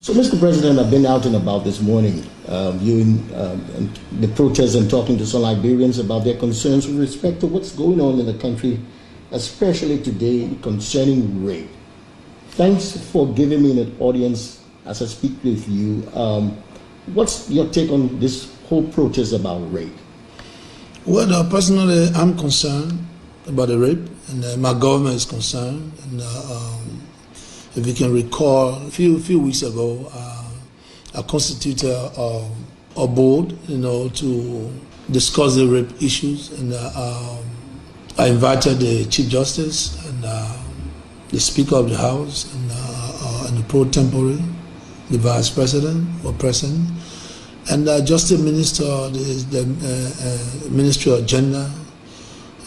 So, Mr. President, I've been out and about this morning, viewing the protests and talking to some Liberians about their concerns with respect to what's going on in the country, especially today concerning rape. Thanks for giving me an audience as I speak with you. What's your take on this whole protest about rape? Well, personally, I'm concerned about the rape, and my government is concerned. And if you can recall, a few weeks ago, I constituted a board, to discuss the rape issues, and I invited the Chief Justice and the Speaker of the House and the pro tempore, the Vice President or President, and Justice Minister, the Ministry of Gender,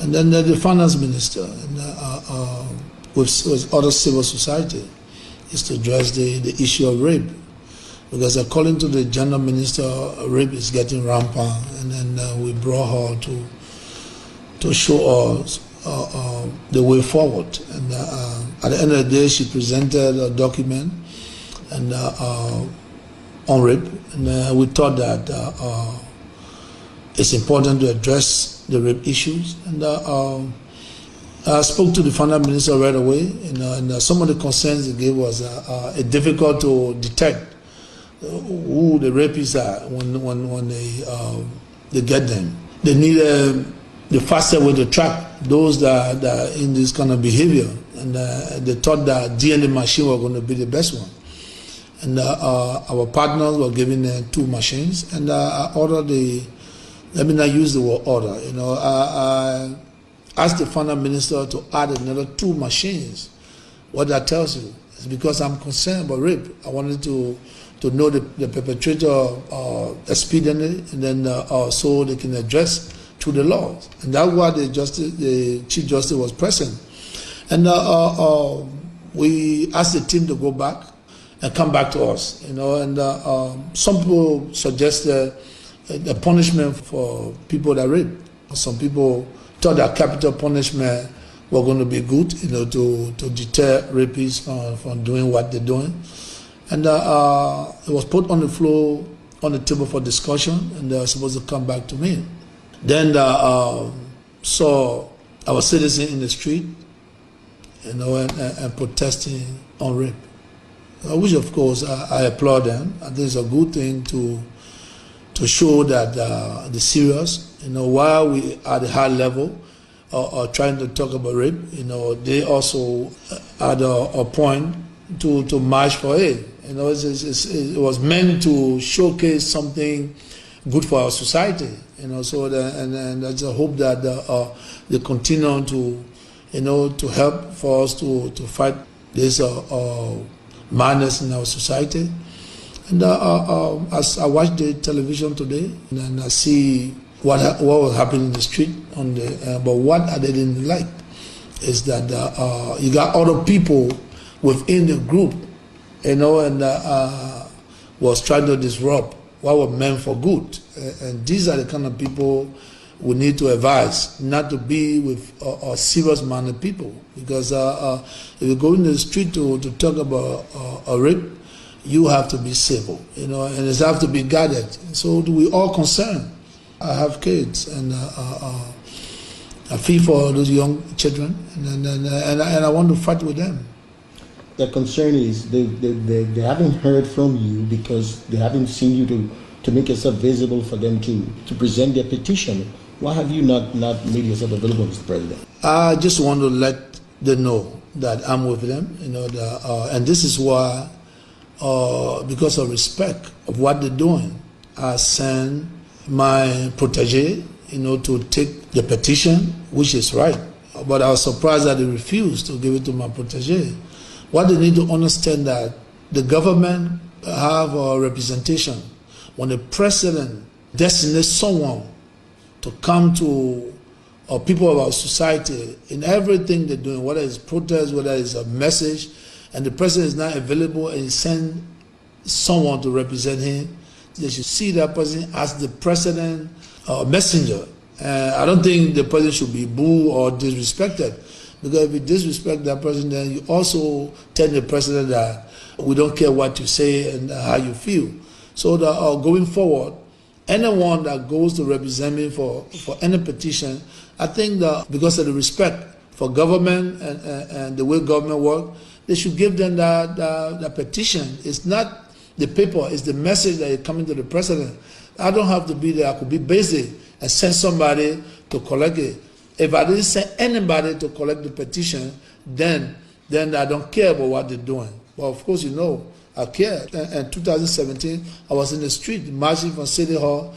and then the Finance Minister, and with other civil society, is to address the issue of rape. Because according to the Gender Minister, rape is getting rampant, and then we brought her to show us the way forward. And at the end of the day, she presented a document and on rape, and we thought that it's important to address the rape issues. And I spoke to the Finance Minister right away, and some of the concerns he gave was difficult to detect who the rapists are when they get them. They need the faster way to track those that are in this kind of behavior, and they thought that DNA machine were going to be the best one. And our partners were given 2 machines, and I ordered let me not use the word order, I asked the Finance Minister to add another 2 machines. What that tells you is because I'm concerned about rape. I wanted to know the perpetrator expediently, and then so they can address through the laws. And that's why the Chief Justice was present. And we asked the team to go back and come back to us, and some people suggest a punishment for people that rape. Some people thought that capital punishment were going to be good, to deter rapists from doing what they're doing. And it was put on the floor, on the table for discussion, and they were supposed to come back to me. Then saw our citizens in the street, and protesting on rape. Which, of course, I applaud them. I think it's a good thing to show that they're serious. While we are at a high level trying to talk about rape, they also had a point to march for it. It was meant to showcase something good for our society. So and I just hope that they continue to help for us to fight this madness in our society. And as I watch the television today, and I see what was happening in the street but what I didn't like is that you got other people within the group, and was trying to disrupt what was meant for good. And these are the kind of people we need to advise not to be with serious-minded people, because if you go in the street to talk about a rape, you have to be civil, and it has to be guided. So we all concerned. I have kids, and I feel for those young children, and I want to fight with them. The concern is they haven't heard from you because they haven't seen you to make yourself visible for them to present their petition. Why have you not made yourself available, Mr. President? I just want to let them know that I'm with them, and this is why, because of respect of what they're doing, I send my protege, to take the petition, which is right. But I was surprised that they refused to give it to my protege. What they need to understand that the government have a representation. When the president designates someone to come to people of our society in everything they're doing, whether it's protest, whether it's a message, and the president is not available and he sends someone to represent him, they should see that person as the president messenger. I don't think the president should be booed or disrespected, Because if you disrespect that person, then you also tell the president that we don't care what you say and how you feel. So going forward, anyone that goes to represent me for any petition, I think that because of the respect for government and the way government works, they should give them that petition. It's not the paper, it's the message that is coming to the president. I don't have to be there. I could be busy and send somebody to collect it. If I didn't send anybody to collect the petition, then I don't care about what they're doing. But of course, I care. In 2017, I was in the street marching from City Hall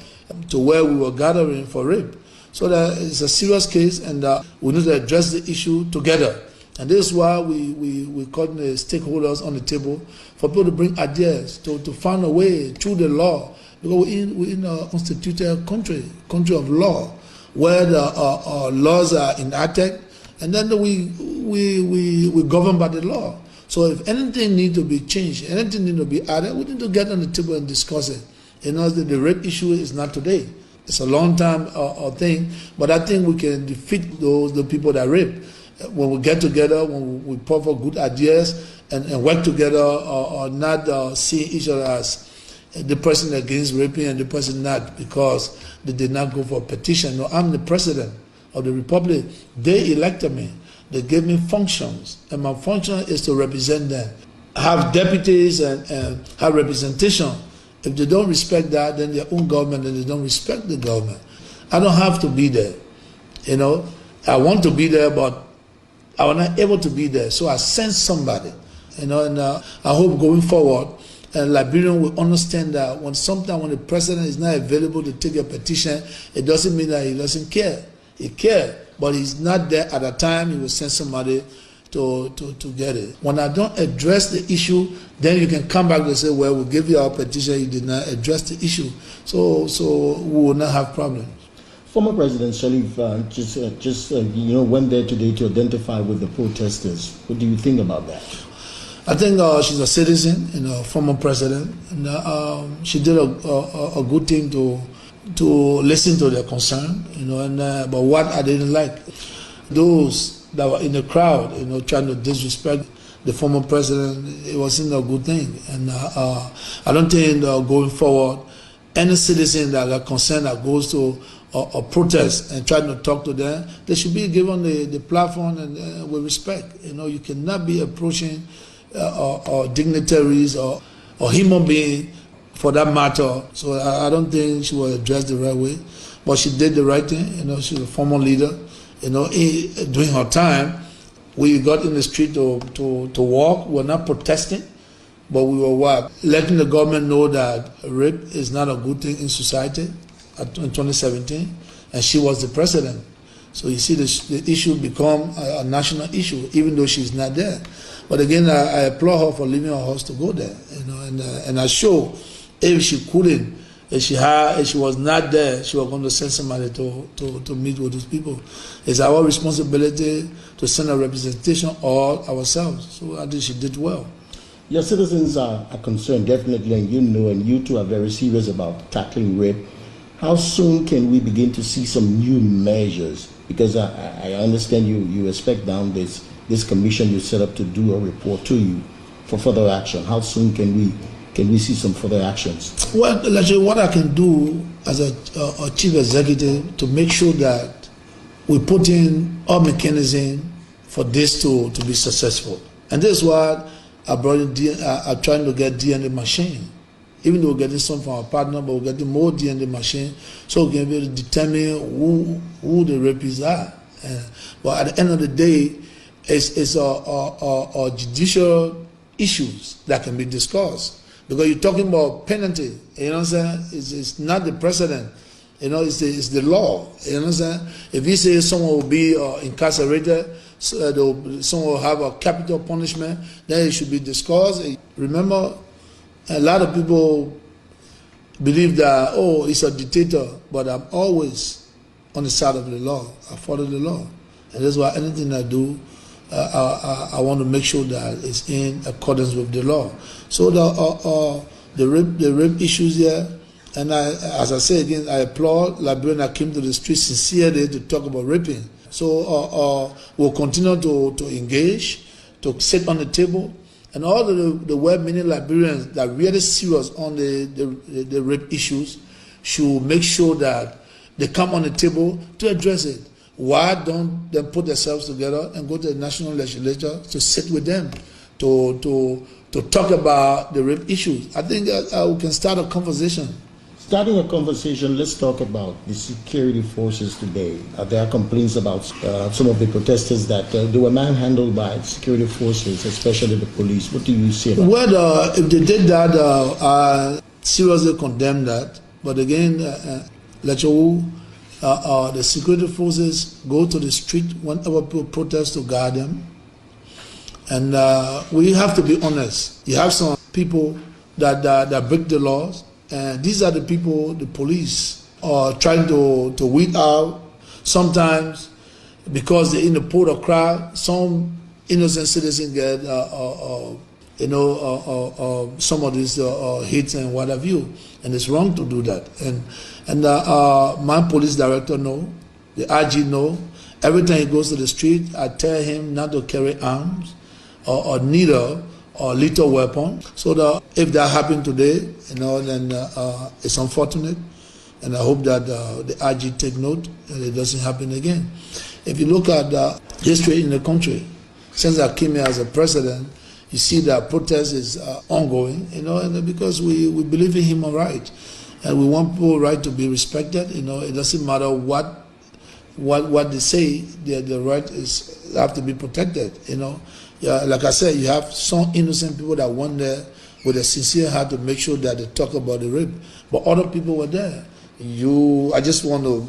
to where we were gathering for rape. So that it's a serious case, and we need to address the issue together. And this is why we called the stakeholders on the table for people to bring ideas to find a way through the law. Because we're in a constituted country of law, where the laws are enacted, and then we govern by the law. So if anything needs to be changed, anything needs to be added, we need to get on the table and discuss it. The rape issue is not today. It's a long time thing, but I think we can defeat the people that rape. When we get together, when we put for good ideas and work together, or not see each other as the person against raping and the person not, because they did not go for a petition. No, I'm the president of the republic. They elected me. They gave me functions, and my function is to represent them. Have deputies and have representation. If they don't respect that, then their own government, then they don't respect the government. I don't have to be there. I want to be there, but I was not able to be there. So I sent somebody. And I hope going forward, Liberian will understand that when the president is not available to take a petition, it doesn't mean that he doesn't care. He cares, but he's not there at the time. He will send somebody to get it. When I don't address the issue, then you can come back and say, well, we'll give you our petition. You did not address the issue. So we will not have problems. Former President Sharif went there today to identify with the protesters. What do you think about that? I think she's a citizen, former president, and she did a good thing to listen to their concern, but what I didn't like, those that were in the crowd, trying to disrespect the former president, it wasn't a good thing. And I don't think going forward, any citizen that got concerned that goes to a protest and trying to talk to them, they should be given the platform and with respect. You cannot be approaching or dignitaries or human being for that matter. So I don't think she was addressed the right way, but she did the right thing. She's a former leader. During her time, we got in the street to walk. We're not protesting, but we were letting the government know that rape is not a good thing in society in 2017, and she was the president. So you see, the issue become a national issue, even though she's not there. But again, I applaud her for leaving her house to go there. And I show if she couldn't, if she was not there, she was going to send somebody to meet with those people. It's our responsibility to send a representation all ourselves. So I think she did well. Your citizens are concerned, definitely, and you two are very serious about tackling rape. How soon can we begin to see some new measures? Because I understand you expect down this commission you set up to do a report to you for further action. How soon can we see some further actions? Well, what I can do as a chief executive to make sure that we put in all mechanism for this to be successful. And this is why I brought in I'm trying to get DNA machine. Even though we're getting some from our partner, but we're getting more DNA machine, so we can be able to determine who the rapists are. But at the end of the day, it's a judicial issues that can be discussed. Because you're talking about penalty, you know what I'm saying? It's not the precedent, it's the law, you know what I'm saying? If you say someone will be incarcerated, someone will have a capital punishment, then it should be discussed. Remember, a lot of people believe that, it's a dictator, but I'm always on the side of the law. I follow the law. And that's why anything I do, I want to make sure that it's in accordance with the law. So the rape issues here, and as I say again, I applaud Liberian that came to the street sincerely to talk about raping. So we'll continue to engage, to sit on the table, and all the well-meaning Liberians that are really serious on the rape issues should make sure that they come on the table to address it. Why don't they put themselves together and go to the national legislature to sit with them to talk about the rape issues? I think we can start a conversation. Starting a conversation, let's talk about the security forces today. There are complaints about some of the protesters that they were manhandled by security forces, especially the police. What do you say about that? Well, if they did that, I seriously condemn that. But again, the security forces go to the street whenever people protest to guard them. And we have to be honest. You have some people that break the laws. And these are the people the police are trying to weed out. Sometimes, because they're in the port of crowd, some innocent citizens get, some of these hits and what have you. And it's wrong to do that. And my police director know, the IG know. Every time he goes to the street, I tell him not to carry arms or needle or lethal weapon. So that if that happened today, then it's unfortunate, and I hope that the IG take note and it doesn't happen again. If you look at history in the country, since I came here as a president, you see that protest is ongoing, and because we believe in human rights, and we want people's right to be respected. It doesn't matter what they say, the right have to be protected. Yeah, like I said, you have some innocent people that went there with a sincere heart to make sure that they talk about the rape, but other people were there. I just want to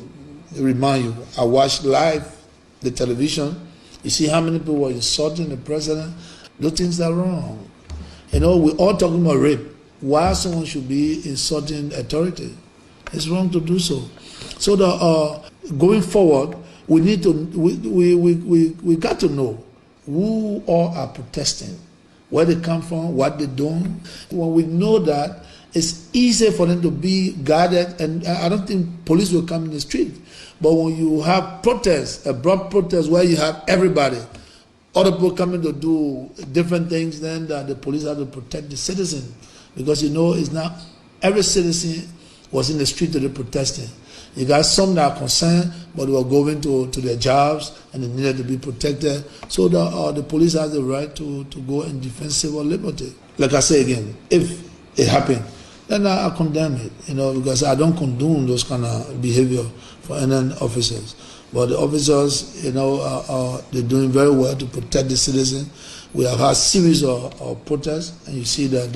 remind you, I watched live the television. You see how many people were insulting the president. Those things are wrong. We're all talking about rape. Why someone should be insulting authority? It's wrong to do so. So going forward, we need to we got to know who all are protesting, where they come from, what they're doing. When we know that, it's easier for them to be guarded, and I don't think police will come in the street. But when you have protests, a broad protest where you have everybody, other people coming to do different things, then the police have to protect the citizen. Because it's not every citizen was in the street to the protesting. You got some that are concerned, but they were going to their jobs and they needed to be protected. So the police has the right to go and defend civil liberty. Like I say again, if it happened, then I condemn it, because I don't condone those kind of behavior for any officers. But the officers, they're doing very well to protect the citizen. We have had a series of protests, and you see that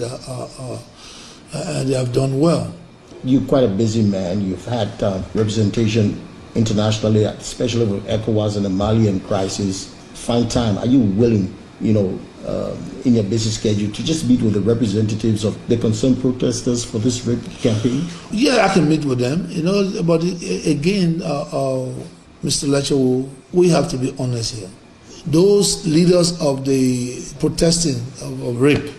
they have done well. You're quite a busy man. You've had representation internationally, especially with ECOWAS and the Malian crisis. Find time. Are you willing, in your busy schedule, to just meet with the representatives of the concerned protesters for this rape campaign? Yeah, I can meet with them. But again, Mr. Lecho, we have to be honest here. Those leaders of the protesting of rape,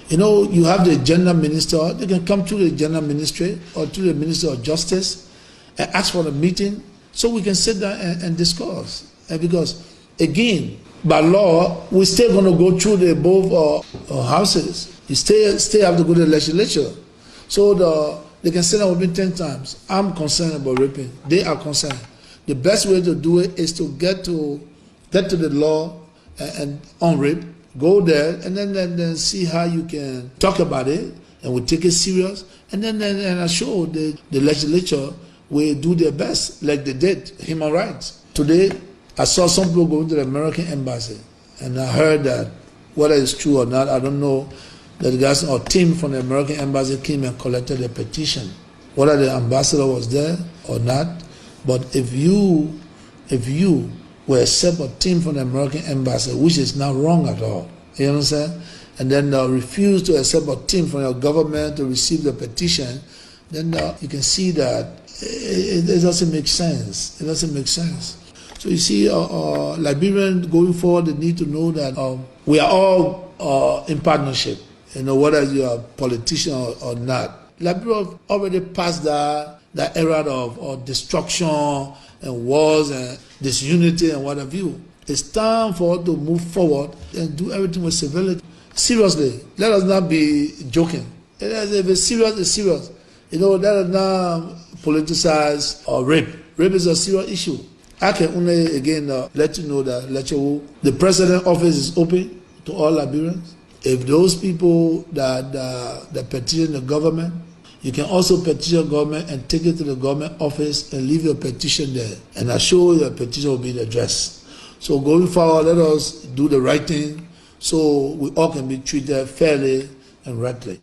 you have the gender minister. They can come to the gender ministry or to the minister of justice and ask for a meeting so we can sit down and discuss. Because again, by law, we're still going to go through the above houses. You still have to go to the legislature. So they can sit down with me 10 times. I'm concerned about raping. They are concerned. The best way to do it is to get to the law and on rape. Go there and then see how you can talk about it, and we take it serious. And then I'm sure the legislature will do their best, like they did human rights. Today, I saw some people going to the American embassy, and I heard that, whether it's true or not, I don't know, that the guys or team from the American embassy came and collected a petition, whether the ambassador was there or not. But if you will accept a team from the American embassy, which is not wrong at all, you understand? And then refuse to accept a team from your government to receive the petition, then you can see that it doesn't make sense. It doesn't make sense. So you see, Liberians going forward, they need to know that we are all in partnership. Whether you are a politician or not, Liberia already passed that era of destruction and wars and disunity and what have you. It's time for us to move forward and do everything with civility. Seriously, let us not be joking. If it's serious, it's serious. Let us not politicize or rape. Rape is a serious issue. I can only again let you know that the president office is open to all Liberians. If those people that petition the government, you can also petition the government and take it to the government office and leave your petition there. And I'm sure your petition will be addressed. So going forward, let us do the right thing so we all can be treated fairly and rightly.